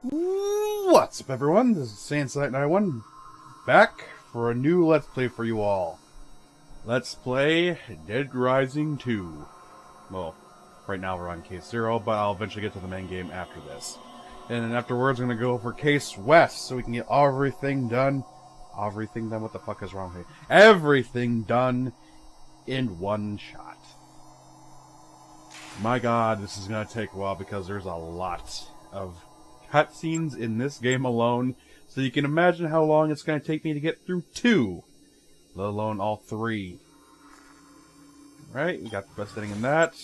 What's up, everyone? This is Saiyan back for a new Let's Play for you all. Let's play Dead Rising 2. Well, right now we're on Case 0, but I'll eventually get to the main game after this. And then afterwards, I'm going to go for Case West, so we can get everything done. Everything done? What the fuck is wrong with me? Everything done in one shot. My god, this is going to take a while because there's a lot of cutscenes in this game alone, so you can imagine how long it's going to take me to get through 2, let alone all 3. Right, we got the best ending in that.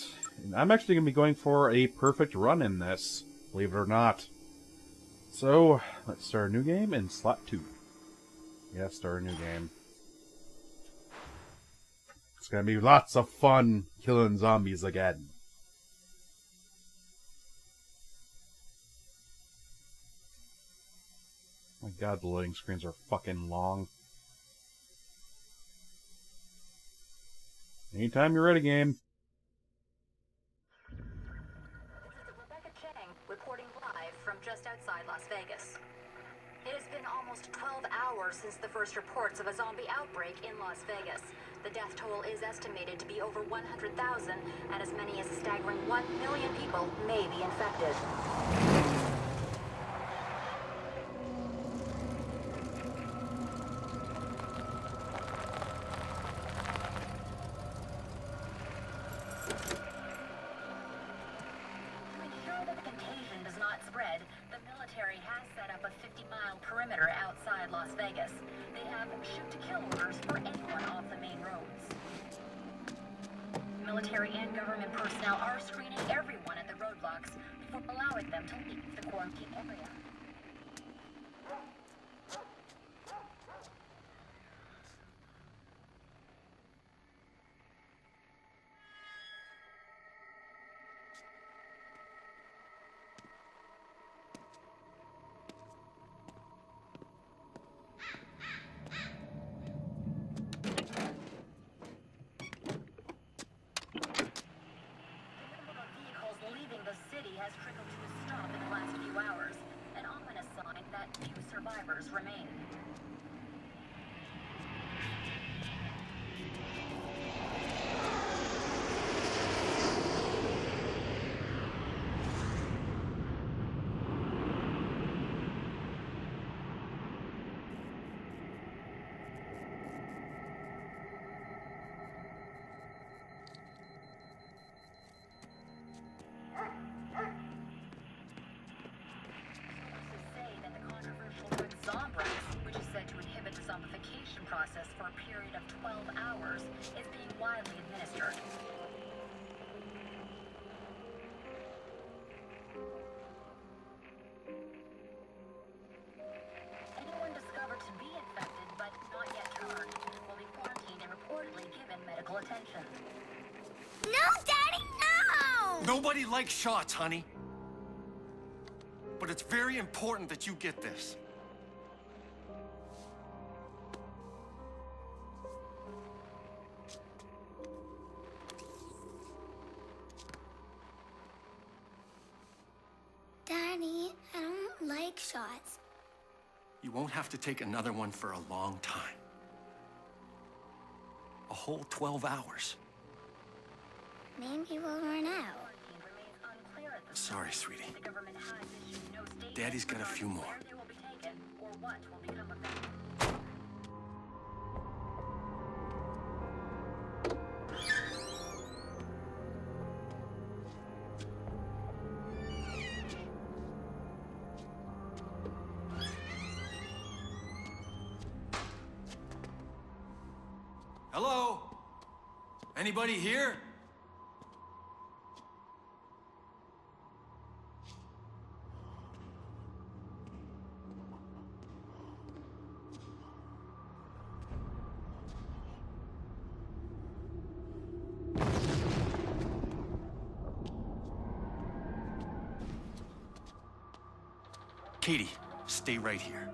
And I'm actually going to be going for a perfect run in this, believe it or not. So, let's start a new game in slot 2. Yeah, start a new game. It's going to be lots of fun killing zombies again. My god, the loading screens are fucking long. Anytime you're ready, game. Reporting live from just outside Las Vegas. It has been almost 12 hours since the first reports of a zombie outbreak in Las Vegas. The death toll is estimated to be over 100,000, and as many as a staggering 1 million people may be infected. Perimeter outside Las Vegas. They have shoot-to-kill orders for anyone off the main roads. Military and government personnel are screening everyone at the roadblocks before allowing them to leave the quarantine area. Has trickled to a stop in the last few hours, an ominous sign that few survivors remain. Process for a period of 12 hours is being widely administered. Anyone discovered to be infected but not yet turned will be quarantined and reportedly given medical attention. No, Daddy, no! Nobody likes shots, honey. But it's very important that you get this. Daddy, I don't like shots. You won't have to take another one for a long time. A whole 12 hours. Maybe we'll run out. Sorry, sweetie. Daddy's got a few more. Hello? Anybody here? Katie, stay right here.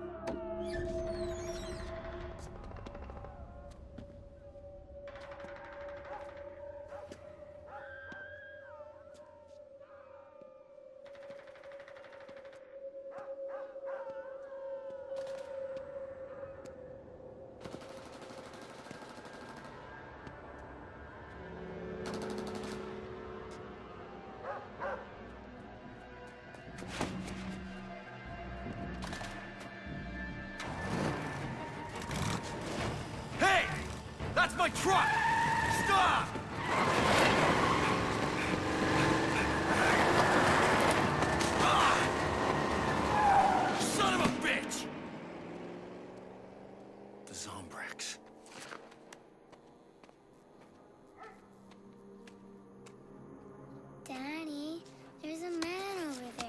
my truck! Stop! Son of a bitch! The Zombrex. Daddy, there's a man over there.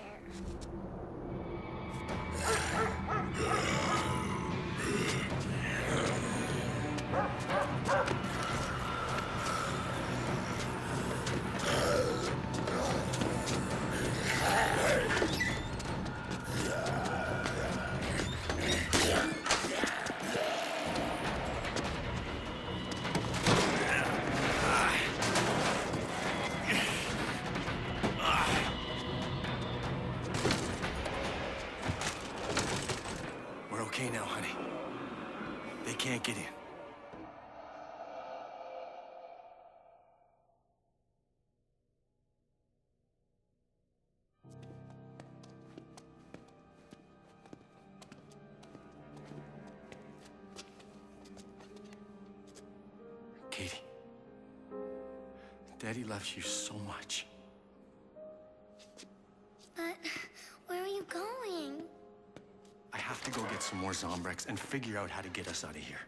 We're okay now, honey. They can't get in. Katie. Daddy loves you so much. But where are you going? I have to go get some more Zombrex and figure out how to get us out of here.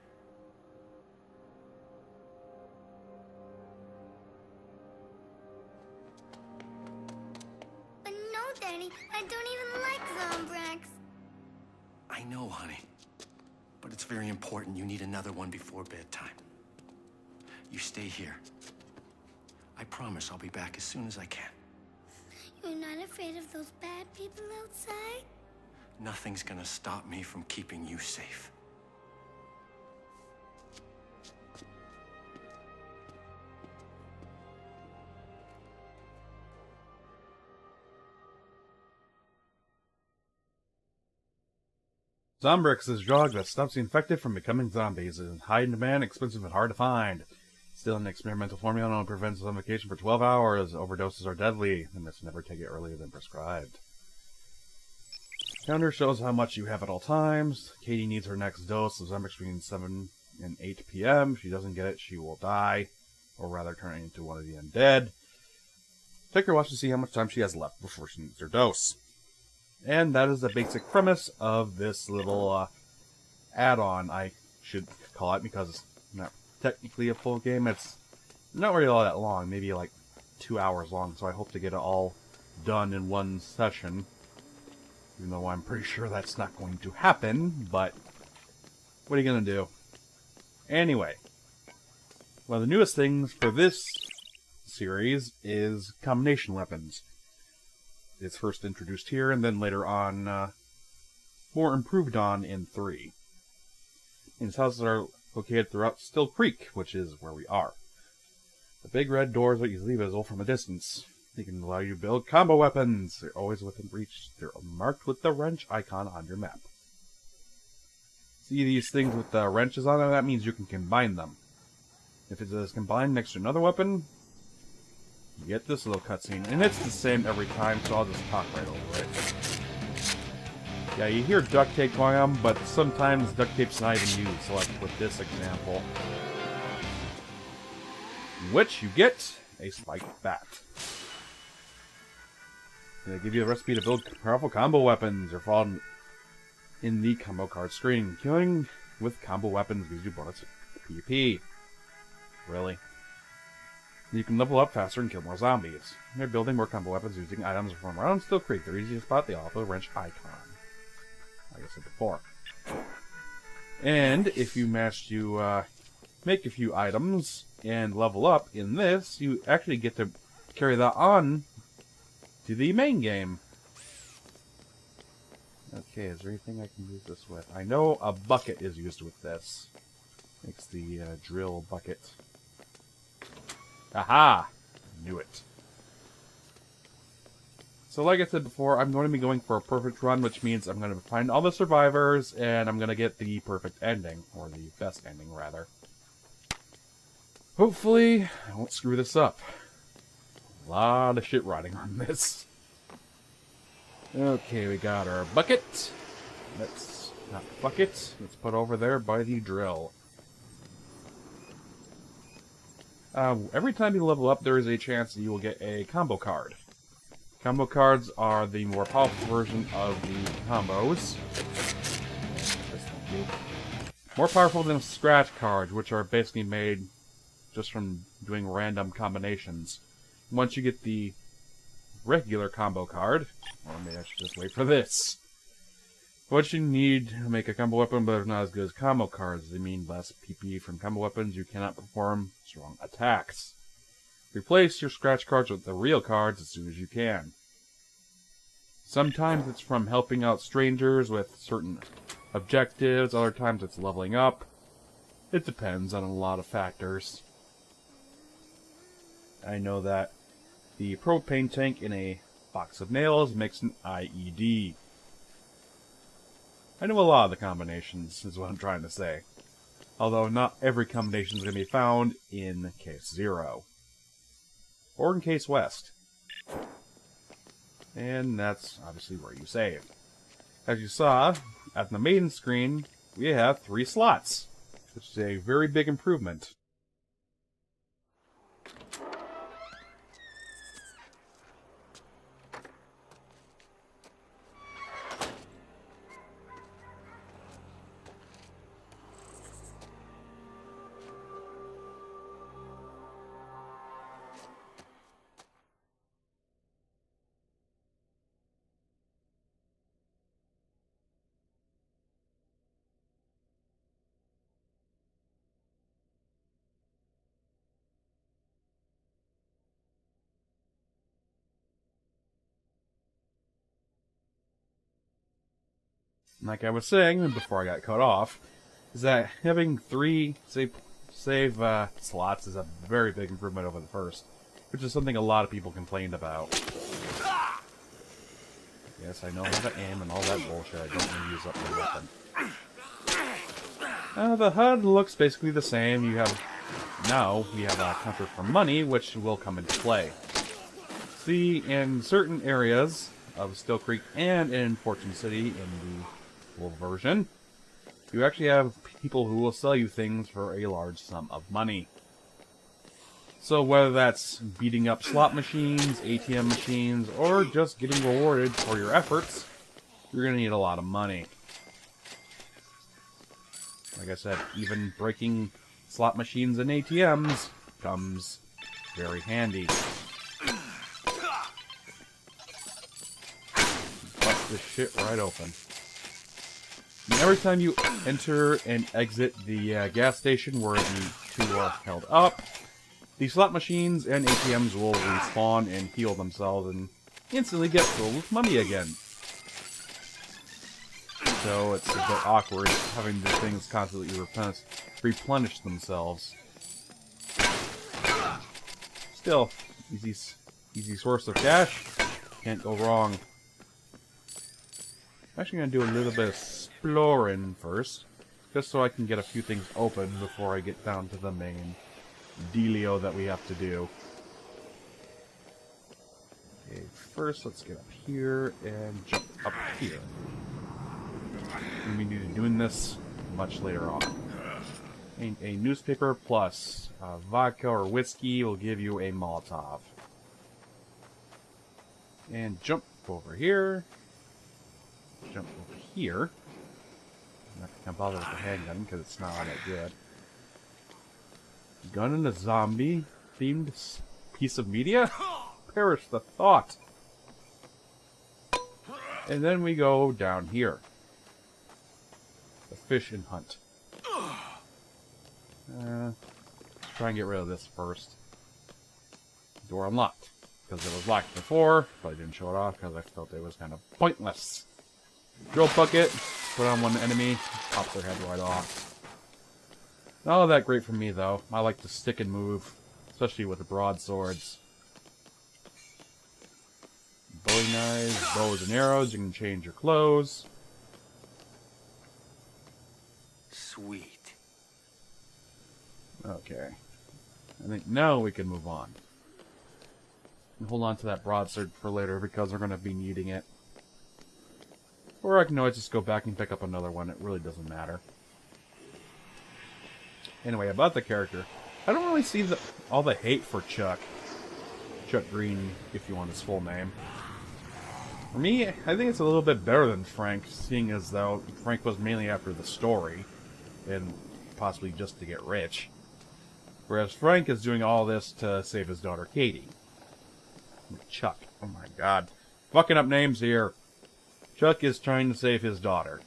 But no, Daddy, I don't even like Zombrex. I know, honey. But it's very important. You need another one before bedtime. You stay here. I promise I'll be back as soon as I can. You're not afraid of those bad people outside? Nothing's gonna stop me from keeping you safe. Zombrex is a drug that stops the infected from becoming zombies. It is in high demand, expensive, and hard to find. Still an experimental formula and prevents zombification for 12 hours. Overdoses are deadly, and must never take it earlier than prescribed. Counter shows how much you have at all times. Katie needs her next dose of Zombrex between 7 and 8 p.m. If she doesn't get it, she will die, or rather turn into one of the undead. Take her watch to see how much time she has left before she needs her dose. And that is the basic premise of this little add-on, I should call it, because it's not technically a full game. It's not really all that long, maybe like 2 hours long, so I hope to get it all done in one session. Even though I'm pretty sure that's not going to happen, but what are you going to do? Anyway, one of the newest things for this series is combination weapons. It's first introduced here, and then later on, more improved on in 3. These houses are located throughout Still Creek, which is where we are. The big red doors are easily visible from a distance. They can allow you to build combo weapons. They're always within reach. They're marked with the wrench icon on your map. See these things with the wrenches on them? That means you can combine them. If it says combine next to another weapon, you get this little cutscene, and it's the same every time, so I'll just talk right over it. Yeah, you hear duct tape going on, but sometimes duct tape's not even used, like with this example. In which you get a spiked bat. They give you a recipe to build powerful combo weapons. They're found in the combo card screen. Killing with combo weapons gives you bonus PvP. Really? You can level up faster and kill more zombies. They're building more combo weapons using items from around Still Creek. They're easy to spot. They offer the wrench icon, like I said before. And if you manage to make a few items and level up in this, you actually get to carry that on to the main game. Okay, is there anything I can use this with? I know a bucket is used with this. Makes the drill bucket. Aha! Knew it. So like I said before, I'm going to be going for a perfect run, which means I'm going to find all the survivors, and I'm going to get the perfect ending. Or the best ending, rather. Hopefully, I won't screw this up. A lot of shit riding on this. Okay, we got our bucket. Let's, not bucket, let's put over there by the drill. Every time you level up, there is a chance that you will get a combo card. Combo cards are the more powerful version of the combos. More powerful than scratch cards, which are basically made just from doing random combinations. Once you get the regular combo card, or maybe I should just wait for this. What you need to make a combo weapon, but it's not as good as combo cards. They mean less PP from combo weapons. You cannot perform strong attacks. Replace your scratch cards with the real cards as soon as you can. Sometimes it's from helping out strangers with certain objectives. Other times it's leveling up. It depends on a lot of factors. I know that the propane tank in a box of nails makes an IED. I know a lot of the combinations, is what I'm trying to say. Although not every combination is going to be found in Case 0. Or in Case West. And that's obviously where you save. As you saw, at the main screen, we have 3 slots, which is a very big improvement. Like I was saying before I got cut off, is that having 3 save slots is a very big improvement over the first, which is something a lot of people complained about. Yes, I know how to aim and all that bullshit. I don't want to use up my weapon. The HUD looks basically the same. We have a counter for money, which will come into play. See, in certain areas of Still Creek and in Fortune City in the full version, you actually have people who will sell you things for a large sum of money. So whether that's beating up slot machines, ATM machines, or just getting rewarded for your efforts, you're going to need a lot of money. Like I said, even breaking slot machines and ATMs comes very handy. Bust this shit right open. And every time you enter and exit the gas station where the 2 are held up, the slot machines and ATMs will respawn and heal themselves and instantly get filled with money again. So it's a bit awkward having the things constantly replenish themselves. Still, easy source of cash. Can't go wrong. I'm actually going to do a little bit of exploring first, just so I can get a few things open before I get down to the main dealio that we have to do. Okay, first let's get up here and jump up here. And we need to be doing this much later on. A newspaper plus vodka or whiskey will give you a Molotov. And jump over here. Jump over here. I'm not gonna bother with the handgun because it's not all that good. Gun in a zombie-themed piece of media? Perish the thought. And then we go down here. The fish and hunt. Let's try and get rid of this first. Door unlocked. Because it was locked before, but I didn't show it off because I felt it was kind of pointless. Drill bucket, put on one enemy, pop their head right off. Not all that great for me though. I like to stick and move, especially with the broadswords. Bowie knives, bows and arrows, you can change your clothes. Sweet. Okay. I think now we can move on. And hold on to that broadsword for later because we're going to be needing it. Or I can always just go back and pick up another one. It really doesn't matter. Anyway, about the character. I don't really see all the hate for Chuck. Chuck Green, if you want his full name. For me, I think it's a little bit better than Frank, seeing as though Frank was mainly after the story, and possibly just to get rich. Whereas Frank is doing all this to save his daughter Katie. Chuck, oh my god. Fucking up names here. Chuck is trying to save his daughter.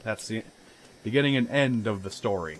That's the beginning and end of the story.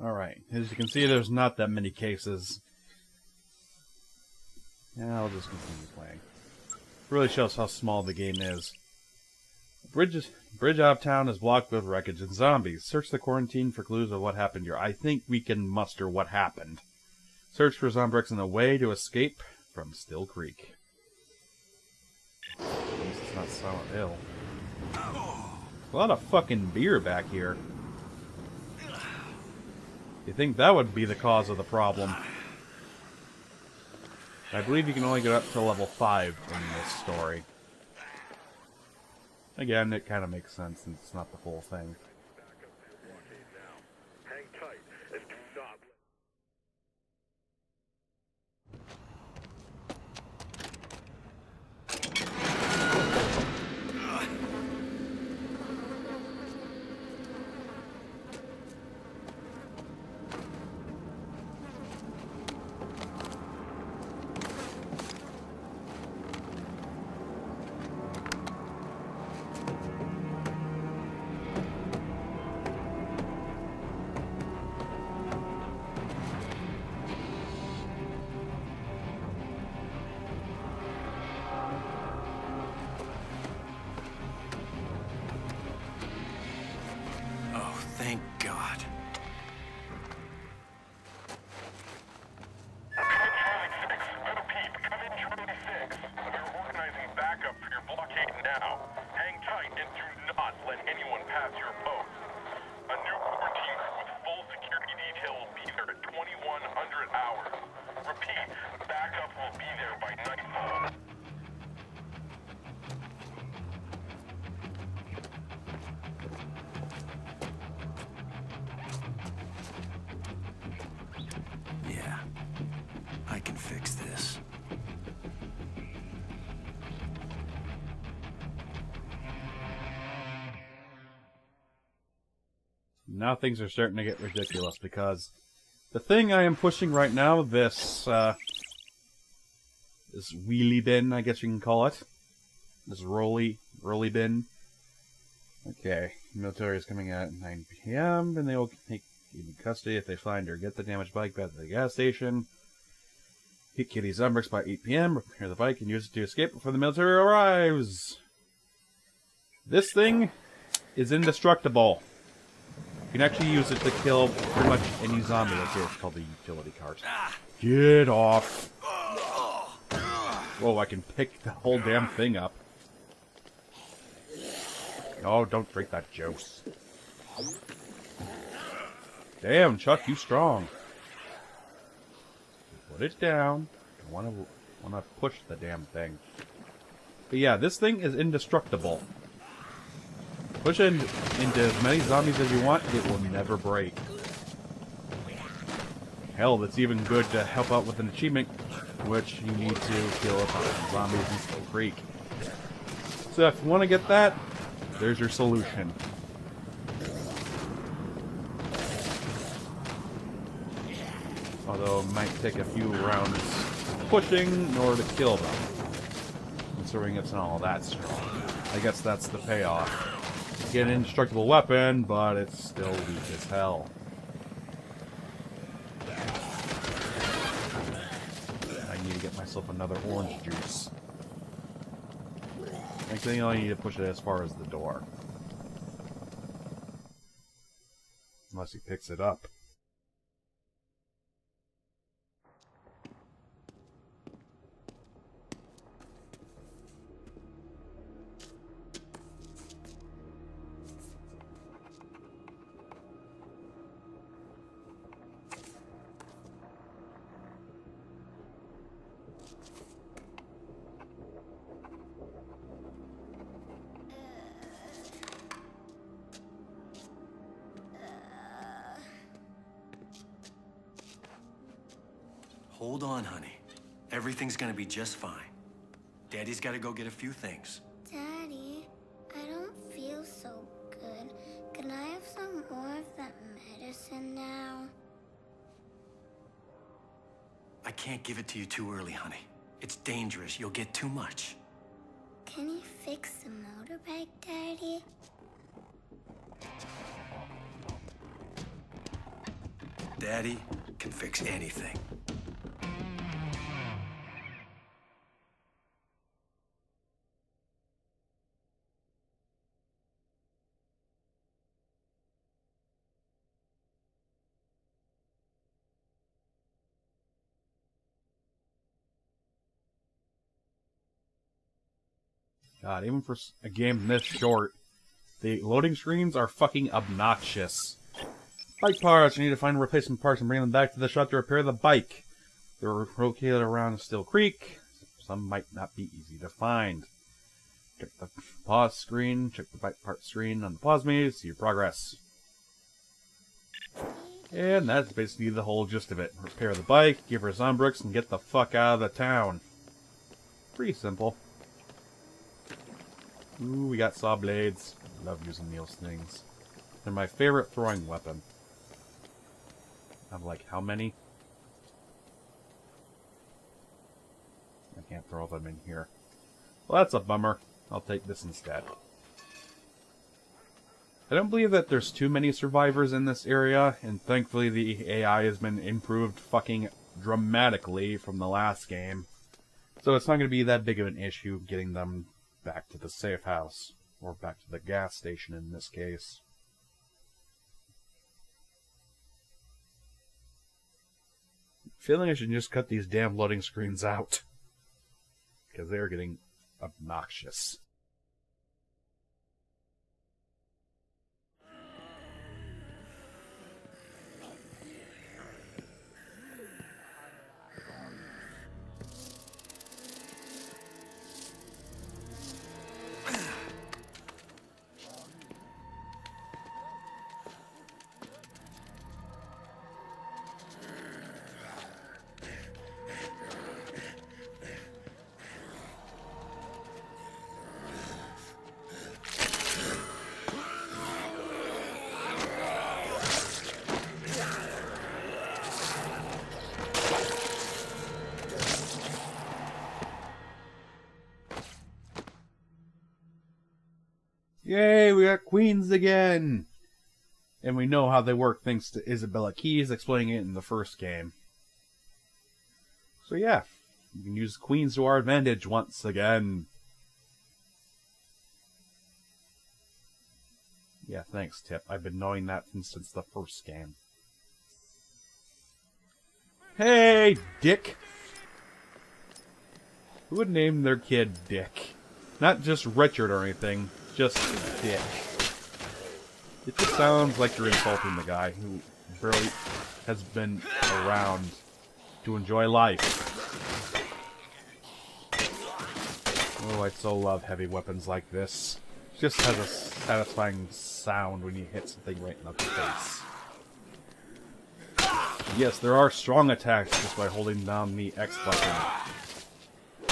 Alright, as you can see, there's not that many cases. Yeah, I'll just continue playing. Really shows how small the game is. Bridge out of town is blocked with wreckage and zombies. Search the quarantine for clues of what happened here. I think we can muster what happened. Search for Zombrix in a way to escape from Still Creek. At least it's not Silent Hill. A lot of fucking beer back here. You think that would be the cause of the problem? I believe you can only get up to level 5 in this story. Again, it kind of makes sense since it's not the full thing. Hang tight and do not. Oh, thank God. Repeat, come in Charlie 6. We're organizing backup for your blockade now. Hang tight and do not let anyone pass your post. A new quarantine crew with full security detail will be there at 2100 hours. Repeat, backup will be there by nightfall. Yeah, I can fix this. Now things are starting to get ridiculous because the thing I am pushing right now, this wheelie bin, I guess you can call it. This rolly bin. Okay, military is coming at 9 p.m. and they will take you in custody if they find or get the damaged bike back to the gas station. Hit Kitty's Zombrix by 8 p.m. Repair the bike and use it to escape before the military arrives. This thing is indestructible. You can actually use it to kill pretty much any zombie that's here. It's called the utility cart. Get off! Whoa, I can pick the whole damn thing up. Oh, don't drink that juice. Damn, Chuck, you strong. Put it down. I want to push the damn thing. But yeah, this thing is indestructible. Push it into as many zombies as you want, it will never break. Hell, that's even good to help out with an achievement, which you need to kill 1,000 zombies in Still Creek. So if you want to get that, there's your solution. Although it might take a few rounds pushing in order to kill them. Considering it's not all that strong. I guess that's the payoff. Get an indestructible weapon, but it's still weak as hell. I need to get my myself another orange juice. Next thing you know, I need to push it as far as the door. Unless he picks it up. Hold on, honey. Everything's gonna be just fine. Daddy's gotta go get a few things. Daddy, I don't feel so good. Can I have some more of that medicine now? I can't give it to you too early, honey. It's dangerous. You'll get too much. Can you fix the motorbike, Daddy? Daddy can fix anything. God, even for a game this short, the loading screens are fucking obnoxious. Bike parts. You need to find replacement parts and bring them back to the shop to repair the bike. They're located around Still Creek. Some might not be easy to find. Check the pause screen. Check the bike part screen on the pause menu to see your progress. And that's basically the whole gist of it. Repair the bike, give her some bricks, and get the fuck out of the town. Pretty simple. Ooh, we got saw blades. Love using those things. They're my favorite throwing weapon. I have like how many? I can't throw them in here. Well, that's a bummer. I'll take this instead. I don't believe that there's too many survivors in this area, and thankfully the AI has been improved fucking dramatically from the last game. So it's not going to be that big of an issue getting them back to the safe house. Or back to the gas station in this case. Feeling I should just cut these damn loading screens out. Because they're getting obnoxious. Yay, we got queens again! And we know how they work thanks to Isabella Keys explaining it in the first game. So yeah, we can use queens to our advantage once again. Yeah, thanks, Tip. I've been knowing that since the first game. Hey, Dick! Who would name their kid Dick? Not just Richard or anything. Just Dick. It just sounds like you're insulting the guy who barely has been around to enjoy life. Oh, I so love heavy weapons like this. It just has a satisfying sound when you hit something right in the face. Yes, there are strong attacks just by holding down the X button.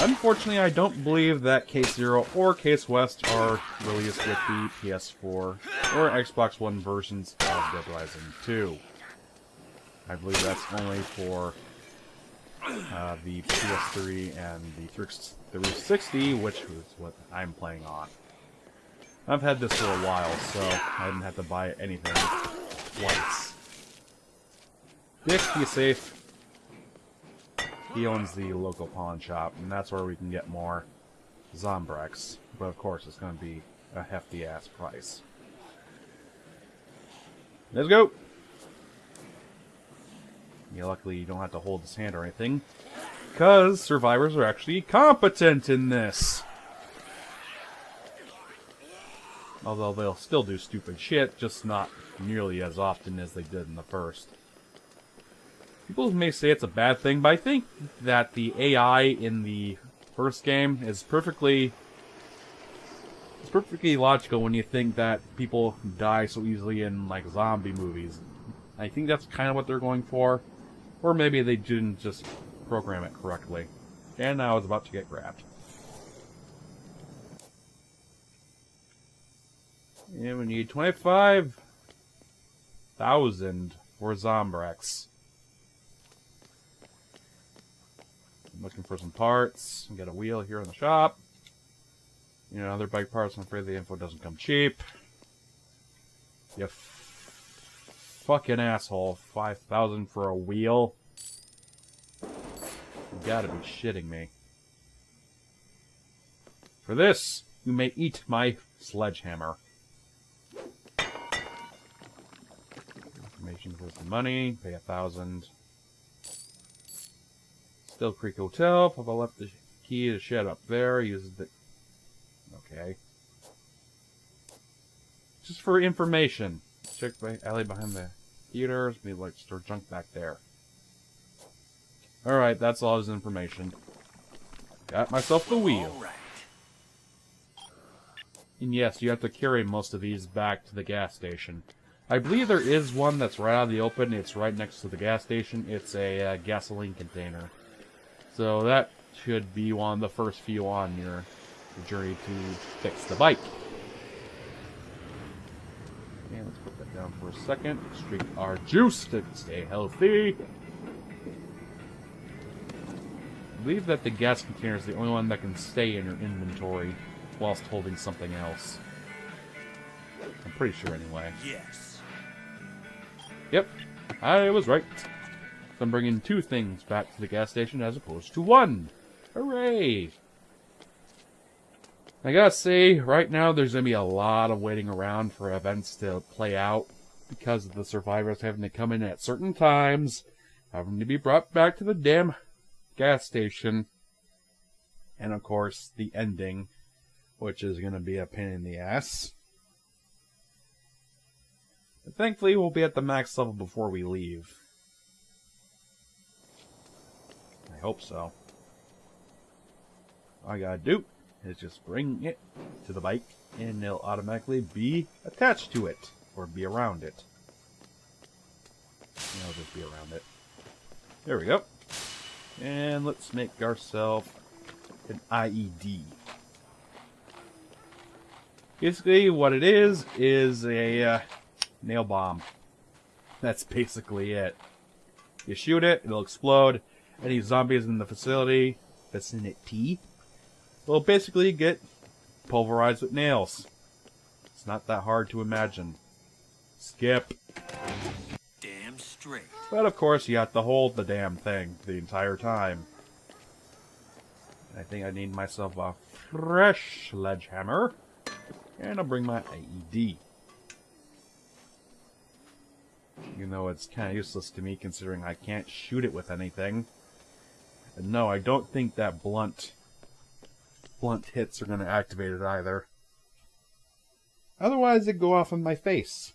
Unfortunately, I don't believe that Case Zero or Case West are released with the PS4 or Xbox One versions of Dead Rising 2. I believe that's only for the PS3 and the 360, which is what I'm playing on. I've had this for a while, so I didn't have to buy anything once. Dick, be safe. he owns the local pawn shop, and that's where we can get more Zombrex. But of course, it's going to be a hefty-ass price. Let's go! Yeah, luckily you don't have to hold his hand or anything, because survivors are actually competent in this. Although they'll still do stupid shit, just not nearly as often as they did in the first. People may say it's a bad thing, but I think that the AI in the first game is perfectly logical when you think that people die so easily in, like, zombie movies. I think that's kind of what they're going for. Or maybe they didn't just program it correctly. And now it's about to get grabbed. And we need 25,000 for Zombrex. I'm looking for some parts. Get a wheel here in the shop. You know, other bike parts. I'm afraid the info doesn't come cheap. You fucking asshole. 5,000 for a wheel? You gotta be shitting me. For this, you may eat my sledgehammer. Information for some money. Pay 1,000. Still Creek Hotel. Papa left the key to the shed up there. Uses the... Okay. Just for information. Check the alley behind the theaters. Maybe like store junk back there. Alright, that's all his information. Got myself the wheel. And yes, you have to carry most of these back to the gas station. I believe there is one that's right out of the open. It's right next to the gas station. It's a gasoline container. So that should be one of the first few on your journey to fix the bike. And let's put that down for a second. Drink our juice to stay healthy. I believe that the gas container is the only one that can stay in your inventory whilst holding something else. I'm pretty sure anyway. Yes. Yep, I was right. So I'm bringing 2 things back to the gas station as opposed to 1. Hooray! I gotta say, right now there's gonna be a lot of waiting around for events to play out because of the survivors having to come in at certain times, having to be brought back to the damn gas station, and of course the ending, which is gonna be a pain in the ass. But thankfully we'll be at the max level before we leave. I hope so. All I gotta do is just bring it to the bike, and it'll automatically be attached to it, or be around it. It'll just be around it. There we go. And let's make ourselves an IED. Basically, what it is a nail bomb. That's basically it. You shoot it, it'll explode. Any zombies in the vicinity will basically get pulverized with nails. It's not that hard to imagine. Skip. Damn straight. But of course, you have to hold the damn thing the entire time. I think I need myself a fresh sledgehammer. And I'll bring my IED. Even though it's kind of useless to me considering I can't shoot it with anything. And no, I don't think that blunt hits are going to activate it either. Otherwise, it'd go off in my face.